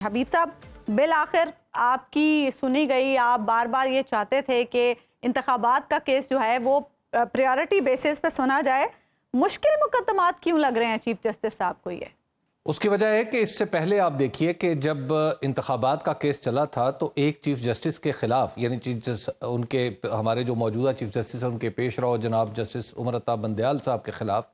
حبیب صاحب، بالآخر آپ کی سنی گئی. آپ بار بار یہ چاہتے تھے کہ انتخابات کا کیس جو ہے وہ پریورٹی بیسس پہ سنا جائے. مشکل مقدمات کیوں لگ رہے ہیں چیف جسٹس صاحب کو؟ یہ اس کی وجہ ہے کہ اس سے پہلے آپ دیکھیے کہ جب انتخابات کا کیس چلا تھا تو ایک چیف جسٹس کے خلاف، یعنی ان کے ہمارے جو موجودہ چیف جسٹس ہیں ان کے پیش رو جناب جسٹس عمر عطا بندیال صاحب کے خلاف،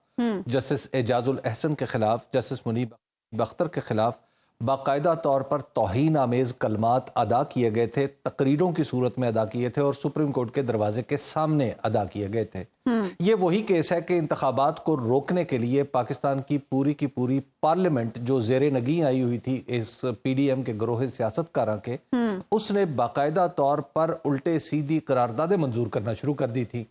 جسٹس اعجاز الاحسن کے خلاف، جسٹس منیب اختر کے خلاف باقاعدہ طور پر توہین آمیز کلمات ادا کیے گئے تھے، تقریروں کی صورت میں ادا کیے تھے اور سپریم کورٹ کے دروازے کے سامنے ادا کیے گئے تھے. یہ وہی کیس ہے کہ انتخابات کو روکنے کے لیے پاکستان کی پوری پارلیمنٹ جو زیر نگیں آئی ہوئی تھی اس پی ڈی ایم کے گروہ سیاست کاراں کے، اس نے باقاعدہ طور پر الٹے سیدھی قراردادیں منظور کرنا شروع کر دی تھی.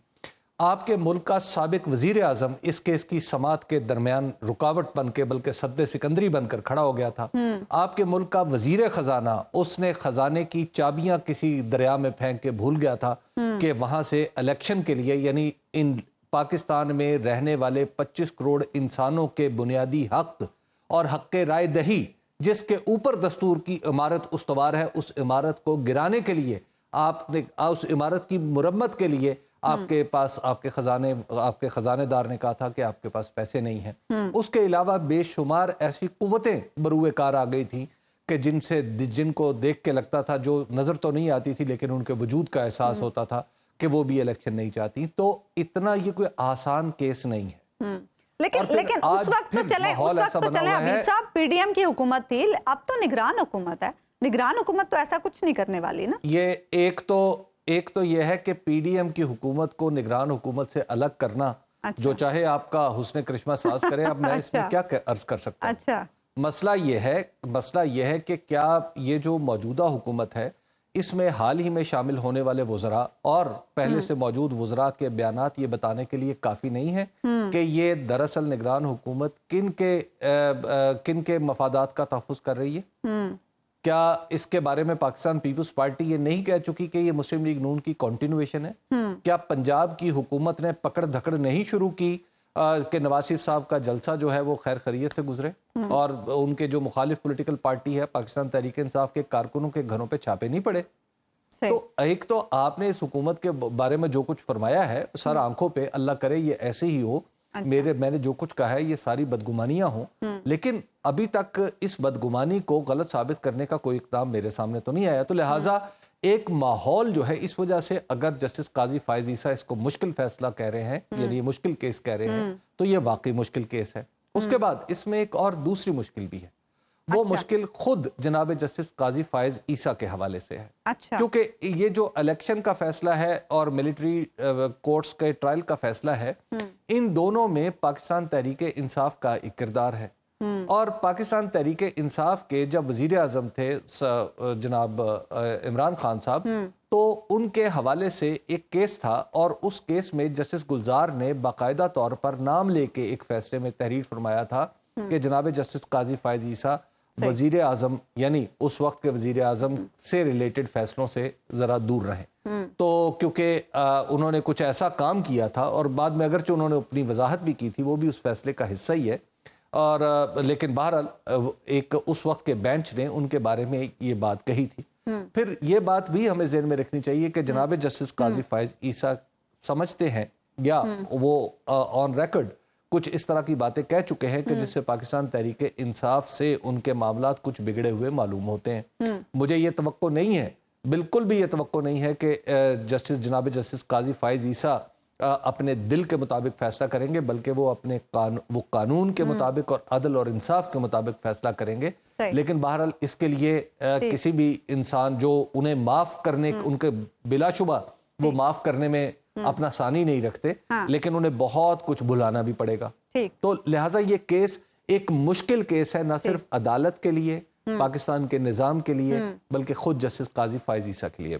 آپ کے ملک کا سابق وزیر اعظم اس کیس کی سماعت کے درمیان رکاوٹ بن کے بلکہ سد سکندری بن کر کھڑا ہو گیا تھا. آپ کے ملک کا وزیر خزانہ، اس نے خزانے کی چابیاں کسی دریا میں پھینک کے بھول گیا تھا کہ وہاں سے الیکشن کے لیے، یعنی ان پاکستان میں رہنے والے 25 کروڑ انسانوں کے بنیادی حق اور حق رائے دہی جس کے اوپر دستور کی عمارت استوار ہے، اس عمارت کو گرانے کے لیے آپ نے، اس عمارت کی مرمت کے لیے آپ کے پاس، آپ کے خزانے دار نے کہا تھا کہ آپ کے پاس پیسے نہیں ہیں. اس کے علاوہ بے شمار ایسی قوتیں بروئے کار آ گئی تھیں کہ جن کو دیکھ کے لگتا تھا، جو نظر تو نہیں آتی تھی لیکن ان کے وجود کا احساس ہوتا تھا کہ وہ بھی الیکشن نہیں چاہتی. تو اتنا یہ کوئی آسان کیس نہیں ہے. لیکن اس وقت تو چلے حبیب صاحب، پی ڈی ایم کی حکومت تھی، اب تو نگران حکومت ہے. نگران حکومت تو ایسا کچھ نہیں کرنے والی نا. یہ ایک تو یہ ہے کہ پی ڈی ایم کی حکومت کو نگران حکومت سے الگ کرنا، جو چاہے آپ کا حسن کرشمہ ساز کریں. اب میں اس میں کیا عرض کر سکتا ہوں. مسئلہ یہ ہے کہ کیا یہ جو موجودہ حکومت ہے اس میں حال ہی میں شامل ہونے والے وزراء اور پہلے سے موجود وزراء کے بیانات یہ بتانے کے لیے کافی نہیں ہے کہ یہ دراصل نگران حکومت کن کے مفادات کا تحفظ کر رہی ہے؟ کیا اس کے بارے میں پاکستان پیپلز پارٹی یہ نہیں کہہ چکی کہ یہ مسلم لیگ نون کی کنٹینویشن ہے؟ کیا پنجاب کی حکومت نے پکڑ دھکڑ نہیں شروع کی کہ نواز شریف صاحب کا جلسہ جو ہے وہ خیر خیریت سے گزرے اور ان کے جو مخالف پولیٹیکل پارٹی ہے پاکستان تحریک انصاف کے کارکنوں کے گھروں پہ چھاپے نہیں پڑے؟ تو ایک تو آپ نے اس حکومت کے بارے میں جو کچھ فرمایا ہے سر آنکھوں پہ، اللہ کرے یہ ایسے ہی ہو، میں نے جو کچھ کہا ہے یہ ساری بدگمانیاں ہوں، لیکن ابھی تک اس بدگمانی کو غلط ثابت کرنے کا کوئی اقدام میرے سامنے تو نہیں آیا. تو لہٰذا ایک ماحول جو ہے، اس وجہ سے اگر جسٹس قاضی فائز عیسیٰ اس کو مشکل فیصلہ کہہ رہے ہیں، یعنی یہ مشکل کیس کہہ رہے ہیں، تو یہ واقعی مشکل کیس ہے. اس کے بعد اس میں ایک اور دوسری مشکل بھی ہے. وہ مشکل خود جناب جسٹس قاضی فائز عیسیٰ کے حوالے سے ہے، کیونکہ یہ جو الیکشن کا فیصلہ ہے اور ملٹری کورٹس کے ٹرائل کا فیصلہ ہے، ان دونوں میں پاکستان تحریک انصاف کا ایک کردار ہے. اور پاکستان تحریک انصاف کے جب وزیر اعظم تھے جناب عمران خان صاحب، تو ان کے حوالے سے ایک کیس تھا اور اس کیس میں جسٹس گلزار نے باقاعدہ طور پر نام لے کے ایک فیصلے میں تحریر فرمایا تھا کہ جناب جسٹس قاضی فائز عیسیٰ وزیر اعظم، یعنی اس وقت کے وزیر اعظم سے ریلیٹڈ فیصلوں سے ذرا دور رہیں. تو کیونکہ انہوں نے کچھ ایسا کام کیا تھا، اور بعد میں اگرچہ انہوں نے اپنی وضاحت بھی کی تھی، وہ بھی اس فیصلے کا حصہ ہی ہے، اور لیکن بہرحال ایک اس وقت کے بینچ نے ان کے بارے میں یہ بات کہی تھی. پھر یہ بات بھی ہمیں ذہن میں رکھنی چاہیے کہ جناب جسٹس قاضی فائز عیسیٰ سمجھتے ہیں یا وہ آن ریکارڈ کچھ اس طرح کی باتیں کہہ چکے ہیں کہ جس سے پاکستان تحریک انصاف سے ان کے معاملات کچھ بگڑے ہوئے معلوم ہوتے ہیں. مجھے یہ توقع نہیں ہے، بالکل بھی یہ توقع نہیں ہے کہ جناب جسٹس قاضی فائز عیسیٰ اپنے دل کے مطابق فیصلہ کریں گے، بلکہ وہ اپنے قانون کے مطابق اور عدل اور انصاف کے مطابق فیصلہ کریں گے. لیکن بہرحال اس کے لیے کسی بھی انسان جو انہیں معاف کرنے، ان کے بلا شبہ وہ معاف کرنے میں اپنا ثانی نہیں رکھتے، لیکن انہیں بہت کچھ بھلانا بھی پڑے گا. تو لہٰذا یہ کیس ایک مشکل کیس ہے، نہ صرف عدالت کے لیے، پاکستان کے نظام کے لیے، بلکہ خود جسٹس قاضی فائز عیسیٰ کے لیے.